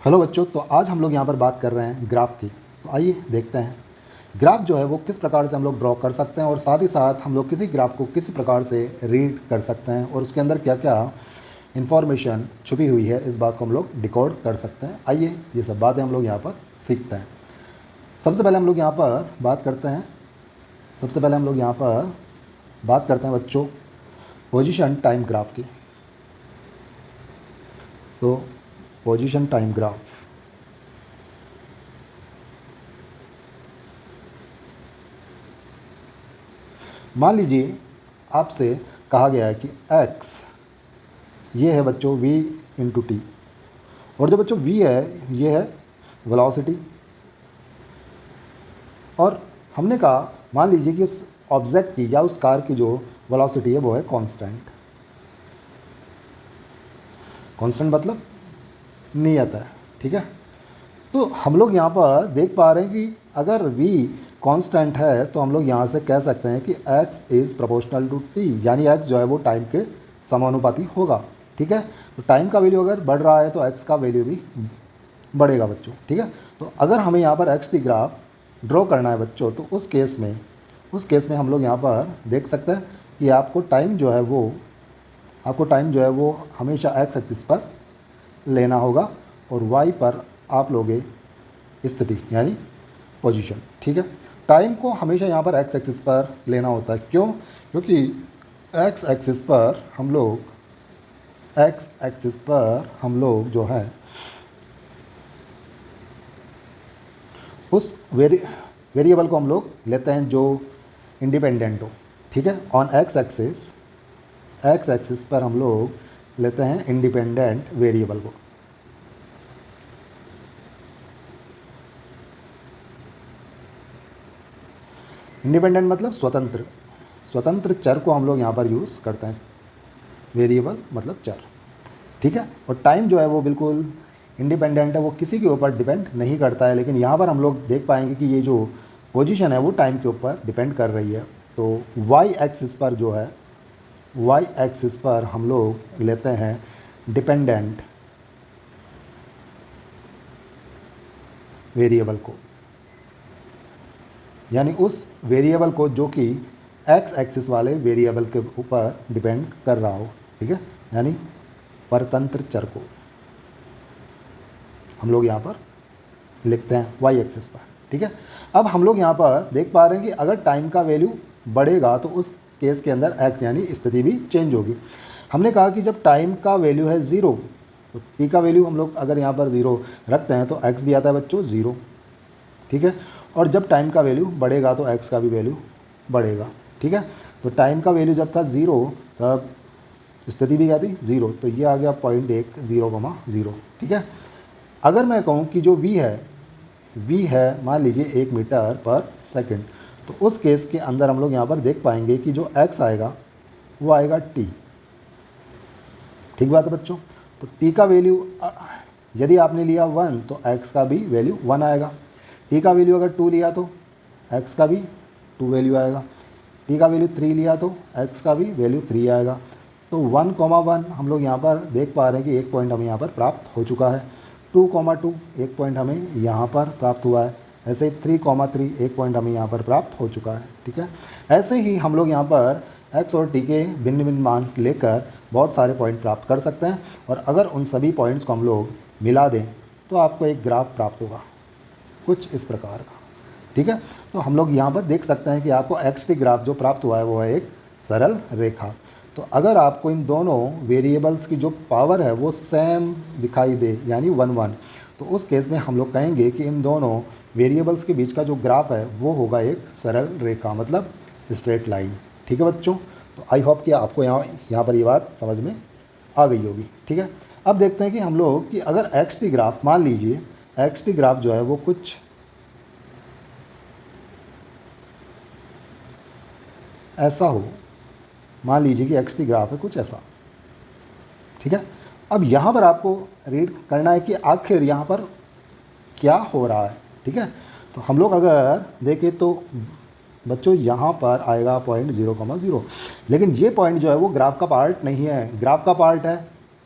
Hello बच्चों, तो आज हम लोग यहाँ पर बात कर रहे हैं ग्राफ की। तो आइए देखते हैं ग्राफ जो है वो किस प्रकार से हम लोग ड्रॉ कर सकते हैं और साथ ही साथ हम लोग किसी ग्राफ को किसी प्रकार से रीड कर सकते हैं और उसके अंदर क्या क्या इन्फॉर्मेशन छुपी हुई है, इस बात को हम लोग डिकोड कर सकते हैं। आइए ये सब बातें हम लोग यहाँ पर सीखते हैं। सबसे पहले हम लोग यहाँ पर बात करते हैं बच्चों पोजीशन टाइम ग्राफ की। तो पोजीशन टाइम ग्राफ, मान लीजिए आपसे कहा गया है कि x ये है बच्चों v इंटू टी, और जो बच्चों v है ये है वेलोसिटी। और हमने कहा मान लीजिए कि उस ऑब्जेक्ट की या उस कार की जो वेलोसिटी है वो है कांस्टेंट मतलब नियत है, ठीक है। तो हम लोग यहाँ पर देख पा रहे हैं कि अगर v कांस्टेंट है तो हम लोग यहाँ से कह सकते हैं कि x is proportional to t, यानी x जो है वो टाइम के समानुपाती होगा, ठीक है। तो टाइम का वैल्यू अगर बढ़ रहा है तो x का वैल्यू भी बढ़ेगा बच्चों, ठीक है। तो अगर हमें यहाँ पर x t ग्राफ ड्रॉ करना है बच्चों, तो उस केस में हम लोग यहाँ पर देख सकते हैं कि आपको टाइम जो है वो हमेशा x एक्सिस पर लेना होगा और y पर आप लोगे स्थिति यानी पोजीशन, ठीक है। टाइम को हमेशा यहाँ पर x एक्सिस पर लेना होता है। क्यों? क्योंकि x एक्सिस पर हम लोग जो है उस वेरिएबल को हम लोग लेते हैं जो इंडिपेंडेंट हो, ठीक है। ऑन x एक्सिस पर हम लोग लेते हैं इंडिपेंडेंट वेरिएबल को। इंडिपेंडेंट मतलब स्वतंत्र चर को हम लोग यहाँ पर यूज़ करते हैं। वेरिएबल मतलब चर, ठीक है। और टाइम जो है वो बिल्कुल इंडिपेंडेंट है, वो किसी के ऊपर डिपेंड नहीं करता है। लेकिन यहाँ पर हम लोग देख पाएंगे कि ये जो पोजीशन है वो टाइम के ऊपर डिपेंड कर रही है। तो y एक्सिस पर हम लोग लेते हैं डिपेंडेंट वेरिएबल को, यानी उस वेरिएबल को जो कि x एक्सिस वाले वेरिएबल के ऊपर डिपेंड कर रहा हो, ठीक है। यानी परतंत्र चर को हम लोग यहाँ पर लिखते हैं y एक्सिस पर, ठीक है। अब हम लोग यहाँ पर देख पा रहे हैं कि अगर टाइम का वैल्यू बढ़ेगा तो उस केस के अंदर x यानी स्थिति भी चेंज होगी। हमने कहा कि जब टाइम का वैल्यू है 0 तो t का वैल्यू हम लोग अगर यहाँ पर 0 रखते हैं तो x भी आता है बच्चों 0, ठीक है। और जब टाइम का वैल्यू बढ़ेगा तो x का भी वैल्यू बढ़ेगा, ठीक है। तो टाइम का वैल्यू जब था 0 तब स्थिति भी क्या थी 0, तो ये आ गया 0.10, ठीक है। अगर मैं कहूँ कि जो v है मान लीजिए 1 मीटर पर सेकंड, तो उस केस के अंदर हम लोग यहाँ पर देख पाएंगे कि जो x आएगा वो आएगा t, ठीक बात है बच्चों। तो t का वैल्यू यदि आपने लिया 1 तो x का भी वैल्यू 1 आएगा। t का वैल्यू अगर 2 लिया तो x का भी 2 वैल्यू आएगा। t का वैल्यू 3 लिया तो x का भी वैल्यू 3 आएगा। तो 1,1 हम लोग यहाँ पर देख पा रहे हैं कि एक पॉइंट हमें यहाँ पर प्राप्त हो चुका है। 2,2 एक पॉइंट हमें यहाँ पर प्राप्त हुआ है। ऐसे ही 3,3 एक पॉइंट हमें यहाँ पर प्राप्त हो चुका है, ठीक है। ऐसे ही हम लोग यहाँ पर x और t के भिन्न भिन्न मान लेकर बहुत सारे पॉइंट प्राप्त कर सकते हैं, और अगर उन सभी पॉइंट्स को हम लोग मिला दें तो आपको एक ग्राफ प्राप्त होगा कुछ इस प्रकार का, ठीक है। तो हम लोग यहाँ पर देख सकते हैं कि आपको एक्स टी ग्राफ जो प्राप्त हुआ है वो है एक सरल रेखा। तो अगर आपको इन दोनों वेरिएबल्स की जो पावर है वो सेम दिखाई दे यानी 1,1, तो उस केस में हम लोग कहेंगे कि इन दोनों वेरिएबल्स के बीच का जो ग्राफ है वो होगा एक सरल रेखा मतलब स्ट्रेट लाइन, ठीक है बच्चों। तो आई होप कि आपको यहाँ पर ये बात समझ में आ गई होगी, ठीक है। अब देखते हैं कि हम लोग कि अगर एक्स टी ग्राफ, मान लीजिए एक्स टी ग्राफ जो है वो कुछ ऐसा हो, मान लीजिए कि एक्स टी ग्राफ है कुछ ऐसा, ठीक है। अब यहाँ पर आपको रीड करना है कि आखिर यहाँ पर क्या हो रहा है, ठीक है। तो हम लोग अगर देखें तो बच्चों यहाँ पर आएगा 0.0,0, लेकिन ये पॉइंट जो है वो ग्राफ का पार्ट नहीं है। ग्राफ का पार्ट है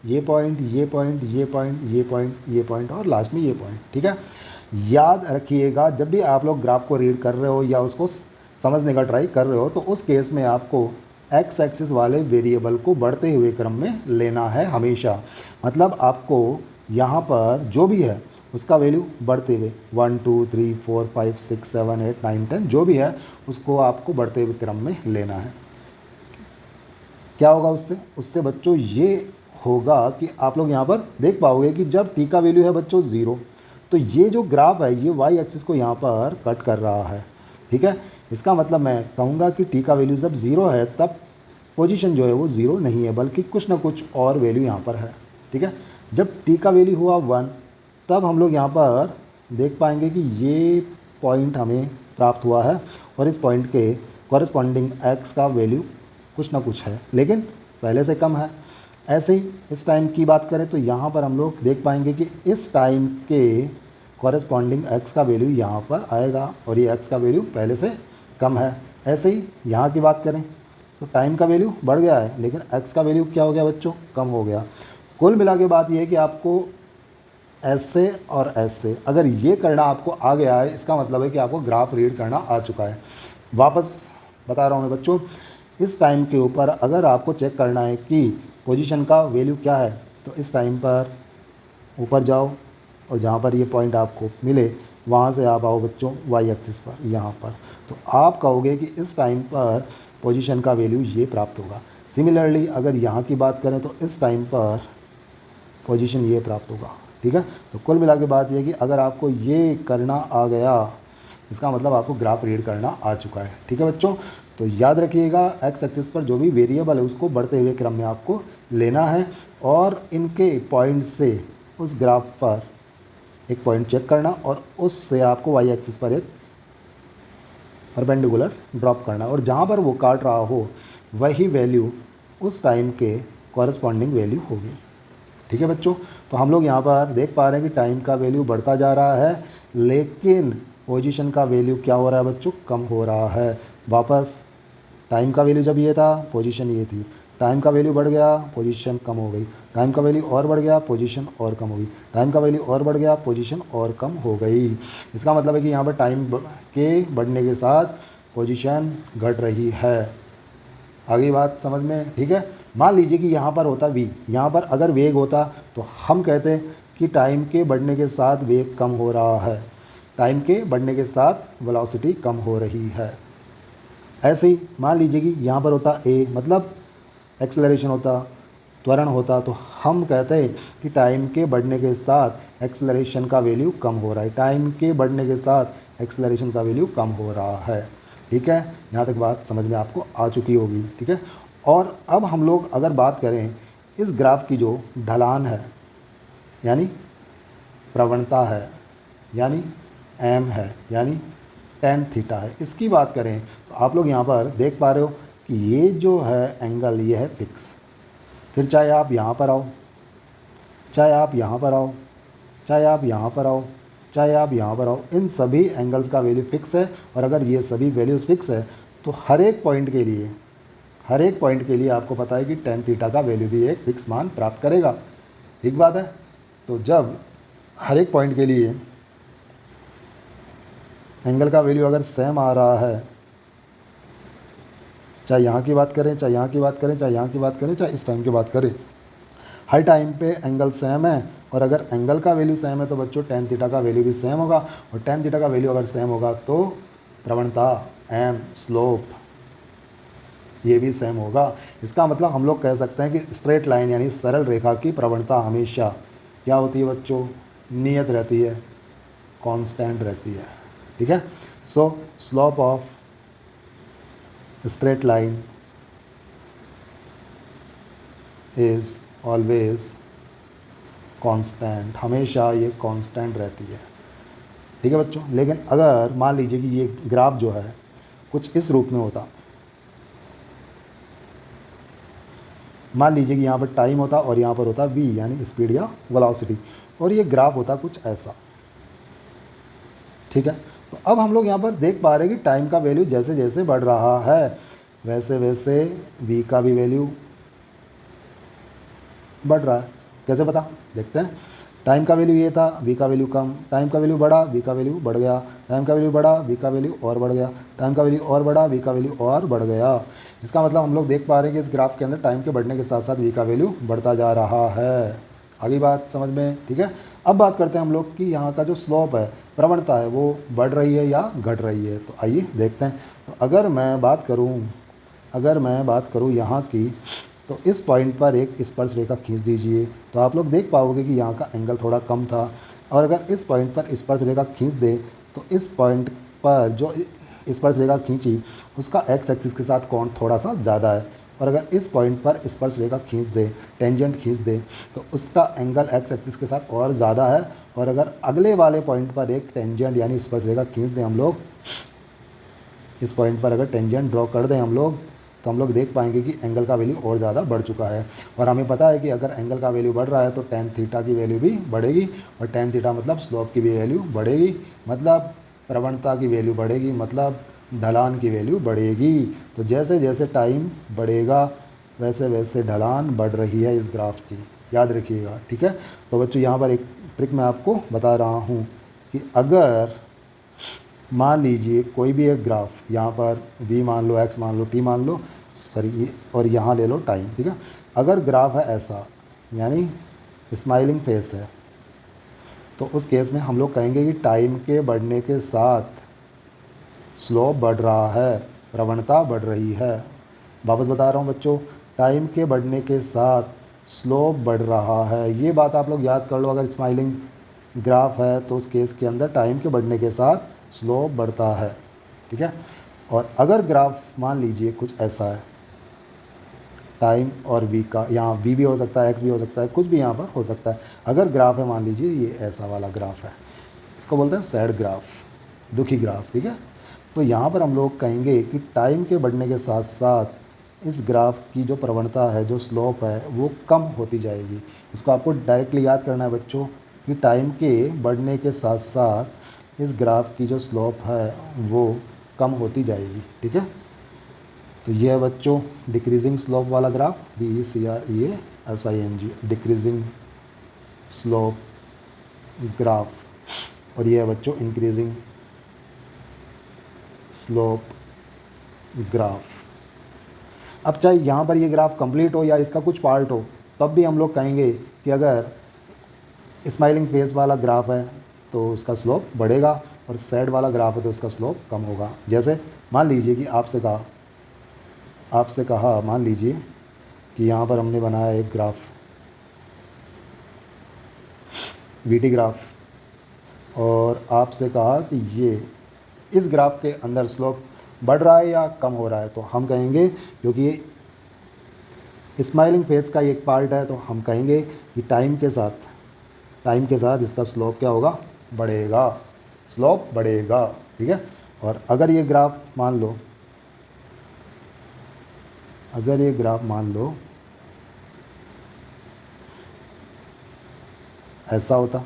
ये पॉइंट, ये पॉइंट, ये पॉइंट, ये पॉइंट, ये पॉइंट और लास्ट में ये पॉइंट। ठीक है, याद रखिएगा जब भी आप लोग ग्राफ को रीड कर रहे हो या उसको समझने का ट्राई कर रहे हो तो उस केस में आपको एक्स एक्सिस वाले वेरिएबल को बढ़ते हुए क्रम में लेना है हमेशा। मतलब आपको यहाँ पर जो भी है उसका वैल्यू बढ़ते हुए 1 2 3 4 5 6 7 8 9 10 जो भी है उसको आपको बढ़ते हुए क्रम में लेना है। क्या होगा उससे? उससे बच्चों ये होगा कि आप लोग यहाँ पर देख पाओगे कि जब टी का वैल्यू है बच्चों 0 तो ये जो ग्राफ है ये वाई एक्सिस को यहाँ पर कट कर रहा है। ठीक है, इसका मतलब मैं कहूँगा कि टी का वैल्यू जब 0 है तब पोजीशन जो है वो 0 नहीं है बल्कि कुछ ना कुछ और वैल्यू यहाँ पर है। ठीक है, जब टी का वैल्यू हुआ 1 तब हम लोग यहाँ पर देख पाएंगे कि ये पॉइंट हमें प्राप्त हुआ है और इस पॉइंट के कॉरस्पॉन्डिंग एक्स का वैल्यू कुछ ना कुछ है लेकिन पहले से कम है। ऐसे ही इस टाइम की बात करें तो यहाँ पर हम लोग देख पाएंगे कि इस टाइम के कॉरस्पॉन्डिंग एक्स का वैल्यू यहाँ पर आएगा और ये एक्स का वैल्यू पहले से कम है। ऐसे ही यहाँ की बात करें तो टाइम का वैल्यू बढ़ गया है लेकिन एक्स का वैल्यू क्या हो गया बच्चों? कम हो गया। कुल मिला के बात यह है कि आपको ऐसे और ऐसे अगर ये करना आपको आ गया है इसका मतलब है कि आपको ग्राफ रीड करना आ चुका है। वापस बता रहा हूँ मैं बच्चों, इस टाइम के ऊपर अगर आपको चेक करना है कि पोजीशन का वैल्यू क्या है तो इस टाइम पर ऊपर जाओ और जहाँ पर ये पॉइंट आपको मिले वहाँ से आप आओ बच्चों वाई एक्सिस पर यहाँ पर, तो आप कहोगे कि इस टाइम पर पोजीशन का वैल्यू ये प्राप्त होगा। सिमिलरली अगर यहाँ की बात करें तो इस टाइम पर पोजीशन ये प्राप्त होगा। ठीक है, तो कुल मिला के बात ये है कि अगर आपको ये करना आ गया इसका मतलब आपको ग्राफ रीड करना आ चुका है। ठीक है बच्चों, तो याद रखिएगा एक्स एक्सिस पर जो भी वेरिएबल है उसको बढ़ते हुए क्रम में आपको लेना है और इनके पॉइंट से उस ग्राफ पर एक पॉइंट चेक करना और उससे आपको वाई एक्सिस पर एक परपेंडिकुलर ड्रॉप करना और जहाँ पर वो काट रहा हो वही वैल्यू उस टाइम के कॉरस्पॉन्डिंग वैल्यू होगी। ठीक है बच्चों, तो हम लोग यहाँ पर देख पा रहे हैं कि टाइम का वैल्यू बढ़ता जा रहा है लेकिन पोजीशन का वैल्यू क्या हो रहा है बच्चों? कम हो रहा है। वापस टाइम का वैल्यू जब ये था पोजीशन ये थी, टाइम का वैल्यू बढ़ गया पोजीशन कम हो गई, टाइम का वैल्यू और बढ़ गया पोजीशन और कम हो गई, टाइम का वैल्यू और बढ़ गया पोजीशन और कम हो गई। इसका मतलब है कि यहाँ पर टाइम के बढ़ने के साथ पोजीशन घट रही है। आगे बात समझ में? ठीक है, मान लीजिए कि यहाँ पर होता v, यहाँ पर अगर वेग होता तो हम कहते कि टाइम के बढ़ने के साथ वेग कम हो रहा है, टाइम के बढ़ने के साथ वेलोसिटी कम हो रही है। ऐसे ही मान लीजिए कि यहाँ पर होता a मतलब एक्सेलरेशन होता, त्वरण होता, तो हम कहते हैं कि टाइम के बढ़ने के साथ एक्सेलरेशन का वैल्यू कम हो रहा है, टाइम के बढ़ने के साथ एक्सेलरेशन का वैल्यू कम हो रहा है। ठीक है, यहाँ तक बात समझ में आपको आ चुकी होगी। ठीक है, और अब हम लोग अगर बात करें इस ग्राफ की जो ढलान है यानी प्रवणता है यानी m है यानी tan थीटा है, इसकी बात करें तो आप लोग यहाँ पर देख पा रहे हो कि ये जो है एंगल ये है फिक्स। फिर चाहे आप यहाँ पर आओ, चाहे आप यहाँ पर आओ, चाहे आप यहाँ पर आओ, चाहे आप यहाँ पर आओ, इन सभी एंगल्स का वैल्यू फिक्स है और अगर ये सभी वैल्यूज़ फिक्स है तो हर एक पॉइंट के लिए आपको पता है कि tan थीटा का वैल्यू भी एक फिक्स मान प्राप्त करेगा। ठीक बात है, तो जब हर एक पॉइंट के लिए एंगल का वैल्यू अगर सेम आ रहा है, चाहे यहाँ की बात करें, चाहे यहाँ की बात करें, चाहे यहाँ की बात करें, चाहे इस टाइम की बात करें, हर टाइम पे एंगल सेम है और अगर एंगल का वैल्यू सेम है तो बच्चों tan थीटा का वैल्यू भी सेम होगा और tan थीटा का वैल्यू अगर सेम होगा तो प्रवणता m स्लोप ये भी सेम होगा। इसका मतलब हम लोग कह सकते हैं कि स्ट्रेट लाइन यानी सरल रेखा की प्रवणता हमेशा क्या होती है बच्चों? नियत रहती है, कांस्टेंट रहती है। ठीक है, सो slope of straight line is always constant, हमेशा ये कांस्टेंट रहती है। ठीक है बच्चों, लेकिन अगर मान लीजिए कि ये ग्राफ जो है कुछ इस रूप में होता, मान लीजिए कि यहाँ पर टाइम होता और यहाँ पर होता v यानी स्पीड या वेलोसिटी और ये ग्राफ होता कुछ ऐसा। ठीक है, तो अब हम लोग यहाँ पर देख पा रहे हैं कि टाइम का वैल्यू जैसे जैसे बढ़ रहा है वैसे वैसे v का भी वैल्यू बढ़ रहा है। कैसे पता, देखते हैं। टाइम का वैल्यू ये था, v का वैल्यू कम, टाइम का वैल्यू बढ़ा, v का वैल्यू बढ़ गया, टाइम का वैल्यू बढ़ा, v का वैल्यू और बढ़ गया, टाइम का वैल्यू और बढ़ा, v का वैल्यू और बढ़ गया। इसका मतलब हम लोग देख पा रहे हैं कि इस ग्राफ के अंदर टाइम के बढ़ने के साथ साथ v का वैल्यू बढ़ता जा रहा है। आगे बात समझ में, ठीक है। अब बात करते हैं हम लोग कि यहाँ का जो स्लोप है, प्रवणता है, वो बढ़ रही है या घट रही है। तो आइए देखते हैं। तो अगर मैं बात करूँ यहाँ की, तो इस पॉइंट पर एक स्पर्श रेखा खींच दीजिए, तो आप लोग देख पाओगे कि यहाँ का एंगल थोड़ा कम था। और अगर इस पॉइंट पर स्पर्श रेखा खींच दे, तो इस पॉइंट पर जो स्पर्श रेखा खींची उसका एक्स एक्सिस के साथ कोण थोड़ा सा ज़्यादा है। और अगर इस पॉइंट पर स्पर्श रेखा खींच दे, टेंजेंट खींच दे, तो उसका एंगल एक्स एक्सिस के साथ और ज़्यादा है। और अगर अगले वाले पॉइंट पर एक टेंजेंट यानी स्पर्श रेखा खींच दें हम लोग, इस पॉइंट पर अगर टेंजेंट ड्रॉ कर दें हम लोग, तो हम लोग देख पाएंगे कि एंगल का वैल्यू और ज़्यादा बढ़ चुका है। और हमें पता है कि अगर एंगल का वैल्यू बढ़ रहा है तो टेन थीटा की वैल्यू भी बढ़ेगी, और टेन थीटा मतलब स्लोप की भी वैल्यू बढ़ेगी, मतलब प्रवणता की वैल्यू बढ़ेगी, मतलब ढलान की वैल्यू बढ़ेगी। तो जैसे जैसे टाइम बढ़ेगा वैसे वैसे ढलान बढ़ रही है इस ग्राफ की, याद रखिएगा, ठीक है। तो बच्चों यहाँ पर एक ट्रिक मैं आपको बता रहा हूँ कि अगर मान लीजिए कोई भी एक ग्राफ, यहाँ पर v मान लो, x मान लो, t मान लो, सॉरी, और यहाँ ले लो टाइम, ठीक है। अगर ग्राफ है ऐसा, यानी स्माइलिंग फेस है, तो उस केस में हम लोग कहेंगे कि टाइम के बढ़ने के साथ स्लोप बढ़ रहा है, प्रवणता बढ़ रही है। वापस बता रहा हूँ बच्चों, टाइम के बढ़ने के साथ स्लोप बढ़ रहा है, ये बात आप लोग याद कर लो। अगर स्माइलिंग ग्राफ है तो उस केस के अंदर टाइम के बढ़ने के साथ स्लोप बढ़ता है, ठीक है। और अगर ग्राफ मान लीजिए कुछ ऐसा है, टाइम और v का, यहाँ v भी हो सकता है, x भी हो सकता है, कुछ भी यहाँ पर हो सकता है। अगर ग्राफ है, मान लीजिए ये ऐसा वाला ग्राफ है, इसको बोलते हैं सैड ग्राफ, दुखी ग्राफ, ठीक है। तो यहाँ पर हम लोग कहेंगे कि टाइम के बढ़ने के साथ साथ इस ग्राफ की जो प्रवणता है, जो स्लोप है, वो कम होती जाएगी। इसको आपको डायरेक्टली याद करना है बच्चों कि टाइम के बढ़ने के साथ साथ इस ग्राफ की जो स्लोप है वो कम होती जाएगी, ठीक है। तो ये है बच्चों डिक्रीजिंग स्लोप वाला graph, DECREASING, decreasing slope graph. और ये है बच्चों इंक्रीजिंग स्लोप ग्राफ। अब चाहे यहाँ पर ये ग्राफ कंप्लीट हो या इसका कुछ पार्ट हो, तब भी हम लोग कहेंगे कि अगर स्माइलिंग फेस वाला ग्राफ है तो उसका स्लोप बढ़ेगा, और सैड वाला ग्राफ है तो उसका स्लोप कम होगा। जैसे मान लीजिए कि आपसे कहा मान लीजिए कि यहाँ पर हमने बनाया एक ग्राफ, VT ग्राफ, और आपसे कहा कि ये इस ग्राफ के अंदर स्लोप बढ़ रहा है या कम हो रहा है। तो हम कहेंगे, क्योंकि ये स्माइलिंग फेस का एक पार्ट है, तो हम कहेंगे कि टाइम के साथ इसका स्लोप क्या होगा, बढ़ेगा, स्लोप बढ़ेगा, ठीक है। और अगर ये ग्राफ मान लो ऐसा होता,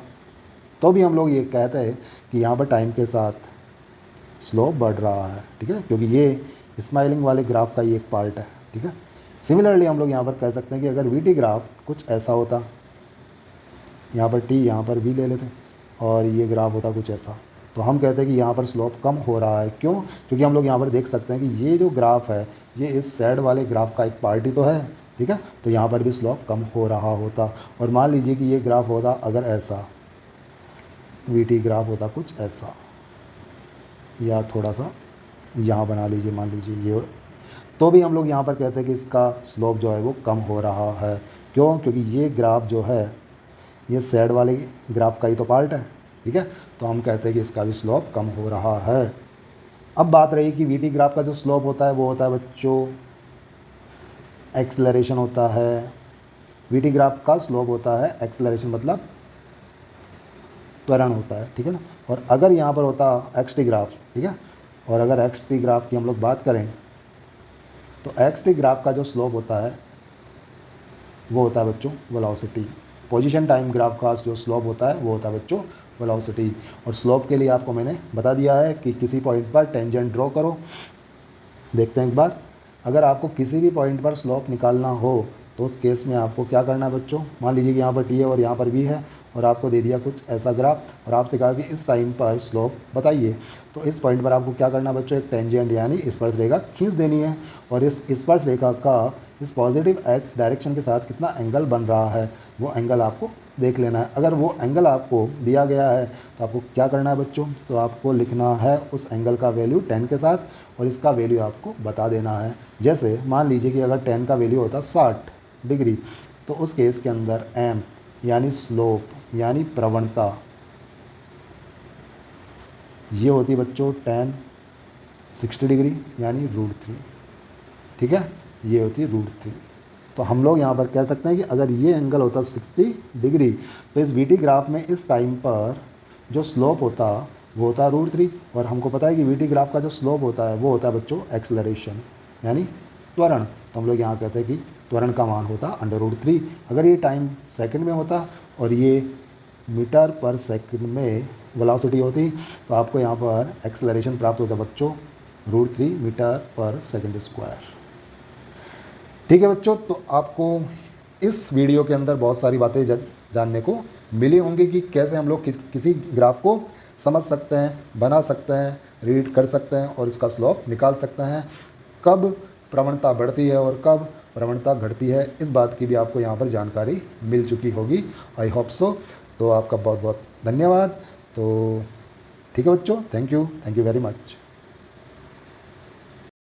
तो भी हम लोग ये कहते हैं कि यहाँ पर टाइम के साथ स्लोप बढ़ रहा है, ठीक है, क्योंकि ये स्माइलिंग वाले ग्राफ का ही एक पार्ट है, ठीक है। सिमिलरली हम लोग यहाँ पर कह सकते हैं कि अगर VT ग्राफ कुछ ऐसा होता, यहाँ पर T, यहाँ पर V ले लेते हैं, और ये ग्राफ होता कुछ ऐसा, तो हम कहते हैं कि यहाँ पर स्लोप कम हो रहा है। क्यों? क्योंकि हम लोग यहाँ पर देख सकते हैं कि ये जो ग्राफ है ये इस सैड वाले ग्राफ का एक पार्ट ही तो है, ठीक है। तो यहाँ पर भी स्लोप कम हो रहा होता। और मान लीजिए कि ये ग्राफ होता अगर ऐसा, VT ग्राफ होता कुछ ऐसा, या थोड़ा सा यहाँ बना लीजिए, मान लीजिए ये, तो भी हम लोग यहाँ पर कहते हैं कि इसका स्लोप जो है वो कम हो रहा है। क्यों? क्योंकि ये ग्राफ जो है ये सैड वाले ग्राफ का ही तो पार्ट है, ठीक है। तो हम कहते हैं कि इसका भी स्लोप कम हो रहा है। अब बात रही कि VT ग्राफ का जो स्लोप होता है वो होता है बच्चों एक्सेलरेशन होता है। VT ग्राफ का स्लोप होता है एक्सेलरेशन, मतलब त्वरण होता है, ठीक है ना। और अगर यहाँ पर होता XT ग्राफ, ठीक है, और अगर XT ग्राफ की हम लोग बात करें तो XT ग्राफ का जो स्लोप होता है वो होता है बच्चों वेलोसिटी। पोजीशन टाइम ग्राफ का जो स्लोप होता है वो होता है बच्चों वेलोसिटी। और स्लोप के लिए आपको मैंने बता दिया है कि किसी पॉइंट पर टेंजेंट ड्रॉ करो। देखते हैं एक बार, अगर आपको किसी भी पॉइंट पर स्लोप निकालना हो तो उस केस में आपको क्या करना है बच्चों, मान लीजिए कि यहाँ पर टी है और यहाँ पर बी है और आपको दे दिया कुछ ऐसा ग्राफ और आपसे कहा कि इस टाइम पर स्लोप बताइए। तो इस पॉइंट पर आपको क्या करना है बच्चों, एक टेंजेंट यानी स्पर्श रेखा खींच देनी है और इस स्पर्श रेखा का इस पॉजिटिव एक्स डायरेक्शन के साथ कितना एंगल बन रहा है वो एंगल आपको देख लेना है। अगर वो एंगल आपको दिया गया है तो आपको क्या करना है बच्चों, तो आपको लिखना है उस एंगल का वैल्यू 10 के साथ और इसका वैल्यू आपको बता देना है। जैसे मान लीजिए कि अगर 10 का वैल्यू होता 60 डिग्री तो उस केस के अंदर एम यानी स्लोप यानी प्रवणता ये होती बच्चों 10 60 डिग्री यानी √3, ठीक है, ये होती √3। तो हम लोग यहाँ पर कह सकते हैं कि अगर ये एंगल होता 60 डिग्री तो इस वीटी ग्राफ में इस टाइम पर जो स्लोप होता वो होता √3 और हमको पता है कि वीटी ग्राफ का जो स्लोप होता है वो होता है बच्चों एक्सेलरेशन यानी त्वरण। तो हम लोग यहाँ कहते हैं कि त्वरण का मान होता √3। अगर ये टाइम सेकंड में होता और ये मीटर पर सेकंड में वेलोसिटी होती तो आपको यहाँ पर एक्सेलरेशन प्राप्त होता बच्चों √3 मीटर पर सेकंड स्क्वायर। ठीक है बच्चों, तो आपको इस वीडियो के अंदर बहुत सारी बातें जानने को मिली होंगी कि कैसे हम लोग किसी ग्राफ को समझ सकते हैं, बना सकते हैं, रीड कर सकते हैं और इसका स्लोप निकाल सकते हैं, कब प्रवणता बढ़ती है और कब प्रवणता घटती है, इस बात की भी आपको यहाँ पर जानकारी मिल चुकी होगी। I hope so. तो आपका बहुत बहुत धन्यवाद। तो ठीक है बच्चों, थैंक यू वेरी मच।